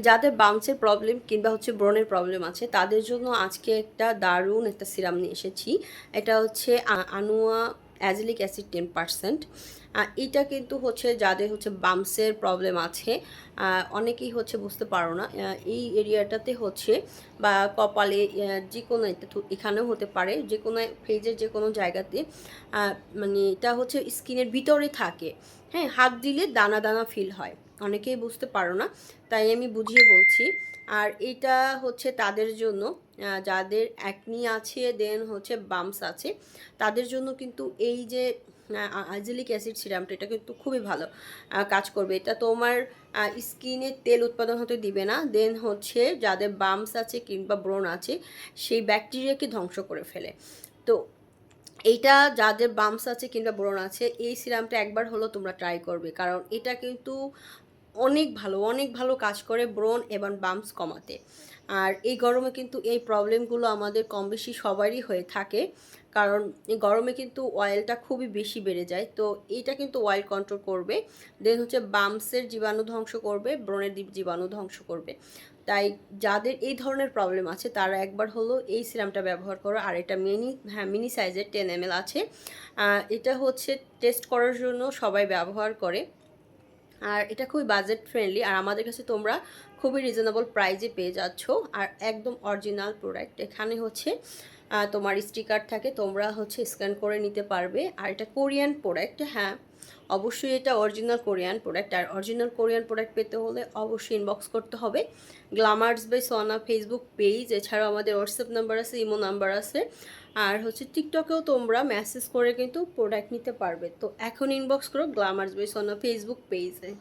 যাদের বাউন্সের প্রবলেম কিংবা হচ্ছে ব্রণের প্রবলেম আছে তাদের জন্য আজকে একটা দারুণ একটা সিরাম নিয়ে এসেছি। এটা হচ্ছে আনোয়া অ্যাজিলিক অ্যাসিড 10%। এটা কিন্তু হচ্ছে যাদের হচ্ছে বাম্পসের প্রবলেম আছে, অনেকেই হচ্ছে বুঝতে পারো না এই এরিয়াটাতে হচ্ছে, বা কপালে যে কোনো এখানেও হতে পারে, যে কোনো ফেজের যে কোনো জায়গাতে, মানে এটা হচ্ছে স্কিনের ভিতরে থাকে। হ্যাঁ, হাত দিলে দানা দানা ফিল হয়, অনেকেই বুঝতে পারো না, তাই আমি বুঝিয়ে বলছি। আর এটা হচ্ছে তাদের জন্য যাদের অ্যাকনি আছে, দেন হচ্ছে বাম্পস আছে, তাদের জন্য কিন্তু এই যে আইজিলিক অ্যাসিড সিরামটা, এটা কিন্তু খুবই ভালো কাজ করবে। এটা তোমার স্কিনে তেল উৎপাদন হতে দিবে না, দেন হচ্ছে যাদের বাম্পস আছে কিংবা ব্রণ আছে সেই ব্যাকটেরিয়াকে ধ্বংস করে ফেলে। তো এইটা যাদের বাম্পস আছে কিংবা ব্রণ আছে, এই সিরামটা একবার হলো তোমরা ট্রাই করবে, কারণ এটা কিন্তু অনেক ভালো, অনেক ভালো কাজ করে ব্রণ এবং বাম্পস কমাতে। আর এই গরমে কিন্তু এই প্রবলেমগুলো আমাদের কম বেশি সবারই হয়ে থাকে, কারণ এই গরমে কিন্তু অয়েলটা খুবই বেশি বেড়ে যায়। তো এইটা কিন্তু অয়েল কন্ট্রোল করবে, দেন হচ্ছে বাম্পসের জীবাণু ধ্বংস করবে, ব্রণের জীবাণু ধ্বংস করবে। তাই যাদের এই ধরনের প্রবলেম আছে তারা একবার হলো এই সিরামটা ব্যবহার করো। আর এটা মিনি সাইজের 10 ml আছে। এটা হচ্ছে টেস্ট করার জন্য সবাই ব্যবহার করে। আর এটা খুবই বাজেট ফ্রেন্ডলি, আর আমাদের কাছে তোমরা খুবই রিজনেবল প্রাইজে পেয়ে যাচ্ছ। আর একদম অরিজিনাল প্রোডাক্ট, এখানে হচ্ছে তোমার স্টিকার থাকে, তোমরা হচ্ছে স্ক্যান করে নিতে পারবে। আর এটা কোরিয়ান প্রোডাক্ট, হ্যাঁ অবশ্যই এটা অরিজিনাল কোরিয়ান প্রোডাক্ট। আর অরিজিনাল কোরিয়ান প্রোডাক্ট পেতে হলে অবশ্যই ইনবক্স করতে হবে গ্ল্যামার্স বাই সোনা ফেসবুক পেজ, এছাড়াও আমাদের হোয়াটসঅ্যাপ নাম্বার আছে, ইমো নাম্বার আছে, আর হচ্ছে টিকটকেও তোমরা মেসেজ করে কিন্তু প্রোডাক্ট নিতে পারবে। তো এখন ইনবক্স করো গ্ল্যামার্স বাই সোনা ফেসবুক পেজে।